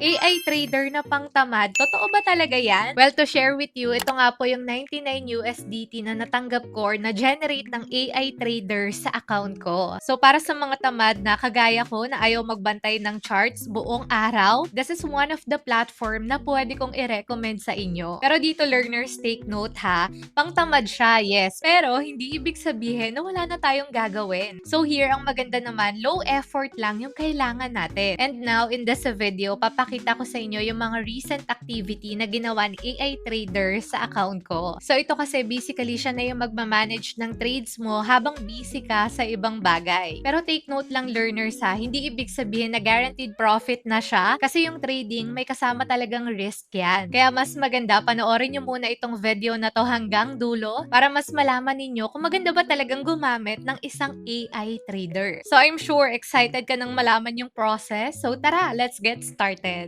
AI trader na pangtamad, totoo ba talaga yan? Well, to share with you, ito nga po yung 99 USDT na natanggap ko na generate ng AI trader sa account ko. So, para sa mga tamad na kagaya ko na ayaw magbantay ng charts buong araw, this is one of the platform na pwede kong i-recommend sa inyo. Pero dito, learners, take note ha, pangtamad siya, yes. Pero, hindi ibig sabihin na wala na tayong gagawin. So, here, ang maganda naman, low effort lang yung kailangan natin. And now, in this video, papakita ko sa inyo yung mga recent activity na ginawa ni AI Trader sa account ko. So, ito kasi basically siya na yung magmamanage ng trades mo habang busy ka sa ibang bagay. Pero take note lang learners ha, hindi ibig sabihin na guaranteed profit na siya kasi yung trading may kasama talagang risk yan. Kaya mas maganda panoorin nyo muna itong video na to hanggang dulo para mas malaman ninyo kung maganda ba talagang gumamit ng isang AI trader. So, I'm sure excited ka nang malaman yung process. So, tara, let's get started.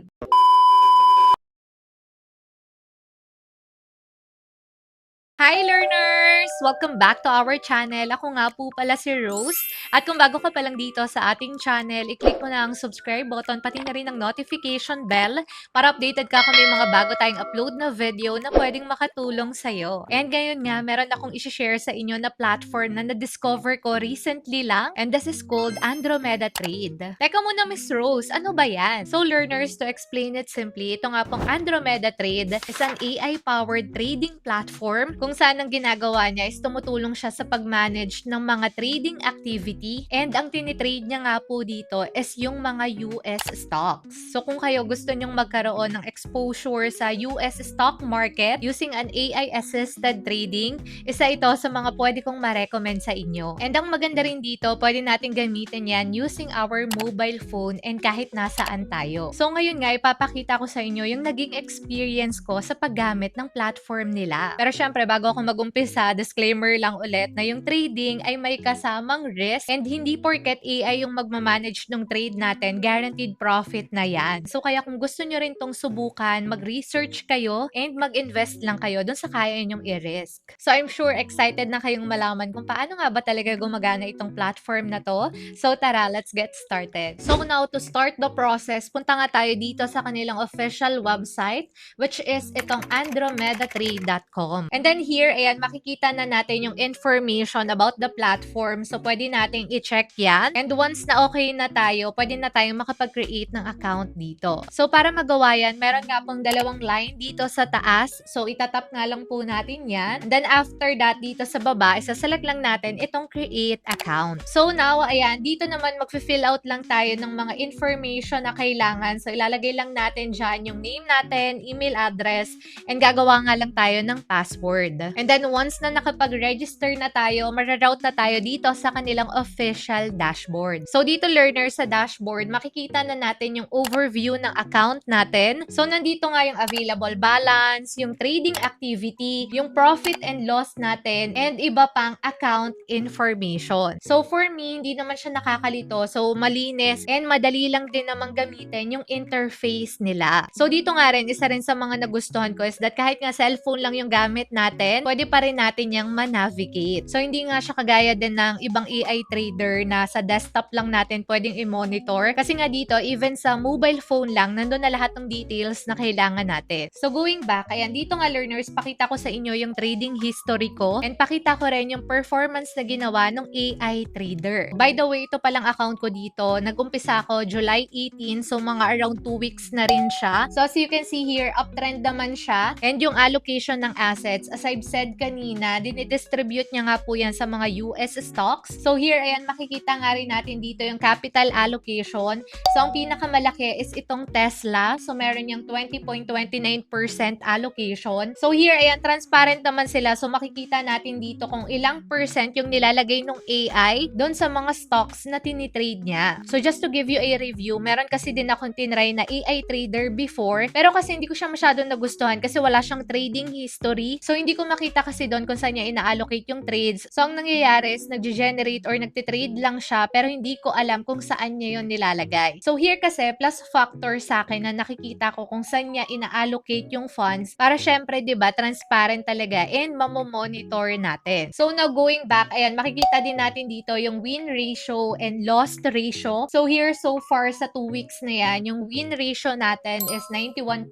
Hi learners! Welcome back to our channel. Ako nga po pala si Rose. At kung bago ka pa lang dito sa ating channel, i-click mo na ang subscribe button pati na rin ang notification bell para updated ka kung may mga bago tayong upload na video na pwedeng makatulong sa'yo. And ngayon nga, meron akong isi-share sa inyo na platform na na-discover ko recently lang and this is called Andromeda Trade. Teka muna Miss Rose, ano ba yan? So learners, to explain it simply, ito nga pong Andromeda Trade is an AI-powered trading platform kung saan ang ginagawa niya is tumutulong siya sa pag-manage ng mga trading activity and ang tinitrade niya nga po dito is yung mga US stocks. So kung kayo gusto nyong magkaroon ng exposure sa US stock market using an AI-assisted trading, isa ito sa mga pwede kong ma-recommend sa inyo. And ang maganda rin dito, pwede natin gamitin yan using our mobile phone and kahit nasaan tayo. So ngayon nga, ipapakita ko sa inyo yung naging experience ko sa paggamit ng platform nila. Pero syempre, bago ako mag-umpisa, disclaimer lang ulit na yung trading ay may kasamang risk and hindi porket AI yung magmamanage ng trade natin, guaranteed profit na yan. So kaya kung gusto nyo rin tong subukan, mag-research kayo and mag-invest lang kayo dun sa kaya nyong i-risk. So I'm sure excited na kayong malaman kung paano nga ba talaga gumagana itong platform na to. So tara, let's get started. So now to start the process, punta nga tayo dito sa kanilang official website which is itong andromedatrade.com. And then here, ayan, makikita na natin yung information about the platform. So, pwede nating i-check yan. And once na okay na tayo, pwede na tayong makapag-create ng account dito. So, para magawa yan, meron nga pong dalawang line dito sa taas. So, itatap nga lang po natin yan. And then after that, dito sa baba, isaselect lang natin itong create account. So, now, ayan, dito naman mag-fill out lang tayo ng mga information na kailangan. So, ilalagay lang natin dyan yung name natin, email address, and gagawa nga lang tayo ng password. And then once na nakapag-register na tayo, mararoute na tayo dito sa kanilang official dashboard. So dito learners sa dashboard, makikita na natin yung overview ng account natin. So nandito nga yung available balance, yung trading activity, yung profit and loss natin, and iba pang account information. So for me, hindi naman siya nakakalito. So malinis and madali lang din naman gamitin yung interface nila. So dito nga rin, isa rin sa mga nagustuhan ko is that kahit nga cellphone lang yung gamit natin, pwede pa rin natin yung manavigate. So, hindi nga siya kagaya din ng ibang AI trader na sa desktop lang natin pwedeng i-monitor. Kasi nga dito, even sa mobile phone lang, nandun na lahat ng details na kailangan natin. So, going back, ayan, dito nga learners, pakita ko sa inyo yung trading history ko and pakita ko rin yung performance na ginawa ng AI trader. By the way, ito palang account ko dito. Nag-umpisa ako July 18, so mga around 2 weeks na rin siya. So, as you can see here, uptrend naman siya. And yung allocation ng assets, as I've said kanina, dinidistribute niya nga po yan sa mga US stocks. So here, ayan, makikita nga rin natin dito yung capital allocation. So ang pinakamalaki is itong Tesla. So meron yung 20.29% allocation. So here, ayan, transparent naman sila. So makikita natin dito kung ilang percent yung nilalagay ng AI doon sa mga stocks na tinitrade niya. So just to give you a review, meron kasi din akong tinry na AI trader before. Pero kasi hindi ko siya masyadong nagustuhan kasi wala siyang trading history. So hindi ko ko makita kasi doon kung saan niya ina-allocate yung trades. So, ang nangyayari is nag-generate or nagtitrade lang siya pero hindi ko alam kung saan niya yun nilalagay. So, here kasi, plus factor sa akin na nakikita ko kung saan niya ina-allocate yung funds para syempre, di ba, transparent talaga and mamomonitor natin. So, now going back, ayan, makikita din natin dito yung win ratio and loss ratio. So, here so far sa 2 weeks na yan, yung win ratio natin is 91%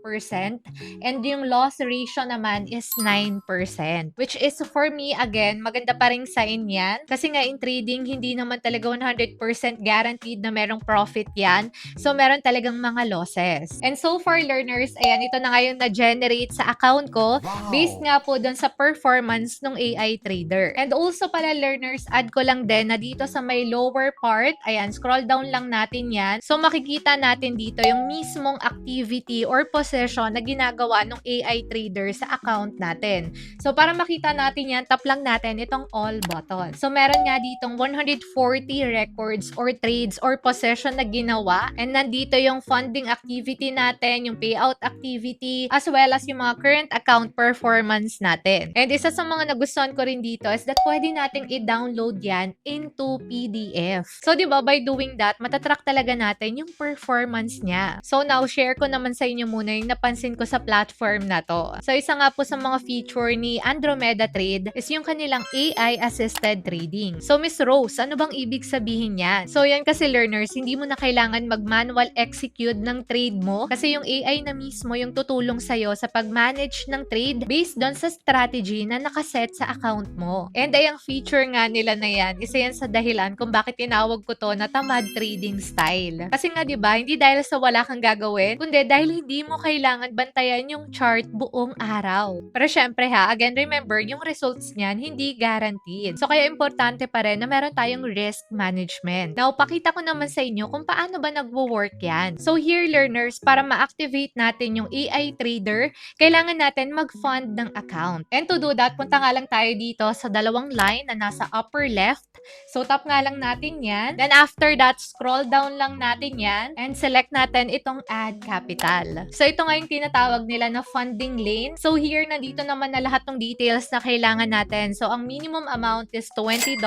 and yung loss ratio naman is 9%. Which is for me, again, maganda pa ring sign yan. Kasi nga in trading, hindi naman talaga 100% guaranteed na merong profit yan. So, meron talagang mga losses. And so far, learners, ayan, ito na nga yung na-generate sa account ko based nga po dun sa performance ng AI trader. And also pala, learners, add ko lang din na dito sa may lower part, ayan, scroll down lang natin yan. So, makikita natin dito yung mismong activity or possession na ginagawa ng AI trader sa account natin. So, para makita natin yan, tap lang natin itong all button. So, meron nga ditong 140 records or trades or possession na ginawa. And nandito yung funding activity natin, yung payout activity, as well as yung mga current account performance natin. And isa sa mga nagustuhan ko rin dito is that pwede nating i-download yan into PDF. So, di ba, by doing that, matatrack talaga natin yung performance niya. So, now, share ko naman sa inyo muna yung napansin ko sa platform na to. So, isa nga po sa mga feature ni Andromeda Trade is yung kanilang AI-assisted trading. So, Miss Rose, ano bang ibig sabihin yan? So, yan kasi, learners, hindi mo na kailangan mag-manual execute ng trade mo kasi yung AI na mismo yung tutulong sa'yo sa pag-manage ng trade based doon sa strategy na nakaset sa account mo. And ay ang feature nga nila na yan, isa yan sa dahilan kung bakit tinawag ko to na tamad trading style. Kasi nga, di ba, hindi dahil sa wala kang gagawin, kundi dahil hindi mo kailangan bantayan yung chart buong araw. Pero syempre ha, again, remember, yung results niyan hindi guaranteed. So, kaya importante pa rin na meron tayong risk management. Now, pakita ko naman sa inyo kung paano ba nagwo-work yan. So, here, learners, para ma-activate natin yung AI trader, kailangan natin mag-fund ng account. And to do that, punta nga lang tayo dito sa dalawang line na nasa upper left. So, tap nga lang natin yan. Then, after that, scroll down lang natin yan and select natin itong add capital. So, ito nga yung tinatawag nila na funding lane. So, here, nandito naman na lahat ng details na kailangan natin. So, ang minimum amount is $20.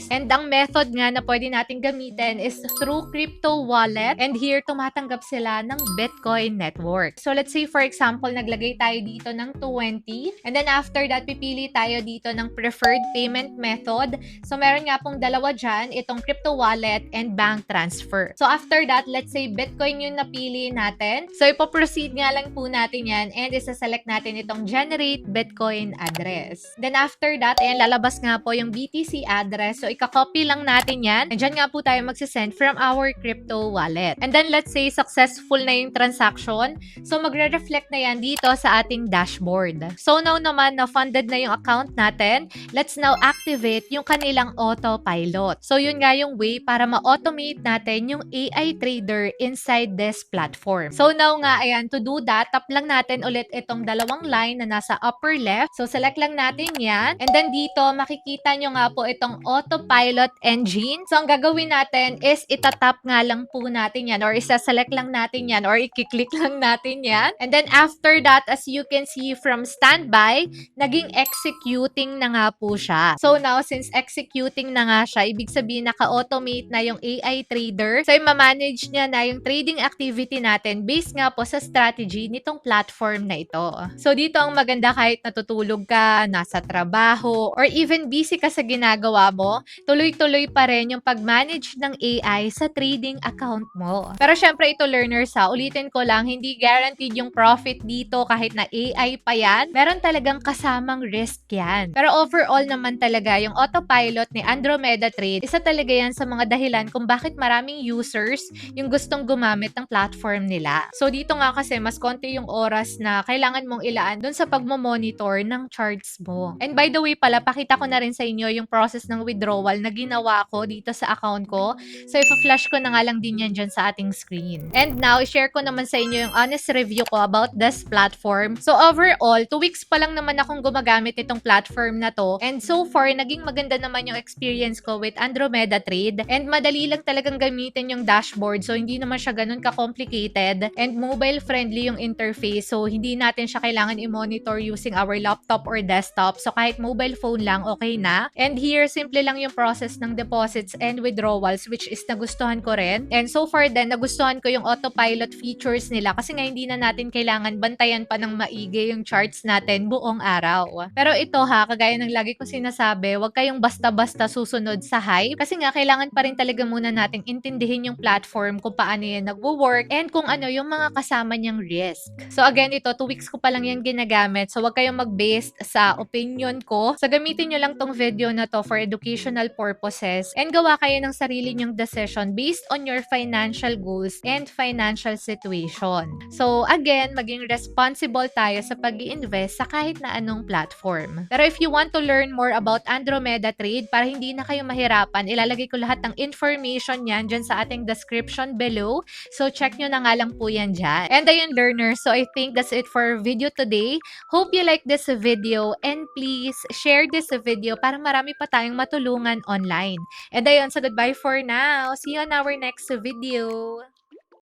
And ang method nga na pwede natin gamitin is through crypto wallet. And here, tumatanggap sila ng Bitcoin network. So, let's say, for example, naglagay tayo dito ng 20. And then, after that, pipili tayo dito ng preferred payment method. So, meron nga pong dalawa dyan, itong crypto wallet and bank transfer. So, after that, let's say Bitcoin yung napili natin. So, ipoproceed nga lang po natin yan and isa-select natin itong generate Bitcoin address. Then, after that, ayan, lalabas nga po yung BTC address. So, ikakopy lang natin yan. And dyan nga po tayo magsisend from our crypto wallet. And then, let's say, successful na yung transaction. So, magre-reflect na yan dito sa ating dashboard. So, now naman na funded na yung account natin, let's now activate yung kanilang autopilot. So, yun nga yung way para ma-automate natin yung AI trader inside this platform. So, now nga, ayan, to do that, tap lang natin ulit itong dalawang line na nasa upper left. So, select lang natin yan. And then dito, makikita nyo nga po itong autopilot engine. So, ang gagawin natin is itatap nga lang po natin yan or isa-select lang natin yan or i-click lang natin yan. And then, after that, as you can see from standby, naging executing na nga po siya. So, now, since executing na nga siya, ibig sabihin naka-automate na yung AI trader. So, i-manage niya na yung trading activity natin based nga po sa strategy nitong platform na ito. So, dito ang maganda kahit natutulog ka, nasa trabaho, or even busy ka sa ginagawa mo, tuloy-tuloy pa rin yung pag-manage ng AI sa trading account mo. Pero syempre ito, learners ha, ulitin ko lang, hindi guaranteed yung profit dito kahit na AI pa yan. Meron talagang kasamang risk yan. Pero overall naman talaga, yung autopilot ni Andromeda Trade, isa talaga yan sa mga dahilan kung bakit maraming users yung gustong gumamit ng platform nila. So dito nga kasi mas konti yung oras na kailangan mong ilaan dun sa pagmo-monitor ng charts mo. And by the way pala, pakita ko na rin sa inyo yung process ng withdrawal na ginawa ko dito sa account ko. So ipa-flash ko na nga lang din yan dyan sa ating screen. And now, i-share ko naman sa inyo yung honest review ko about this platform. So overall, 2 weeks pa lang naman akong gumagamit itong platform na to. And so far, naging maganda naman yung experience ko with Andromeda Trade. And madali lang talagang gamitin yung dashboard. So hindi naman siya ganun ka-complicated. And mobile friendly yung interface. So hindi natin siya kailangan i-monitor using our laptop or desktop. So kahit mobile phone lang, okay na. And here, simple lang yung process ng deposits and withdrawals, which is nagustuhan ko rin. And so far din, nagustuhan ko yung autopilot features nila kasi nga hindi na natin kailangan bantayan pa ng maigi yung charts natin buong araw. Pero ito ha, kagaya ng lagi ko sinasabi, huwag kayong basta-basta susunod sa hype kasi nga kailangan pa rin talaga muna nating intindihin yung platform kung paano yan nagwo-work and kung ano yung mga kasama niyang risk. So again, ito 2 weeks ko pa lang yan ginagamit. So huwag kayong mag-based sa opinion ko. So gamitin nyo lang tong video na to for educational purposes and gawa kayo ng sarili nyong decision based on your financial goals and financial situation. So again, maging responsible tayo sa pag-i-invest sa kahit na anong platform. Pero if you want to learn more about Andromeda Trade para hindi na kayo mahirapan, ilalagay ko lahat ng information yan dyan sa ating description below. So check nyo na nga lang po yan dyan. And ayun learners, so I think that's it for video today. Hope you like this video and please share this video para marami pa tayong matulungan online. And ayun, so goodbye for now. See you on our next video.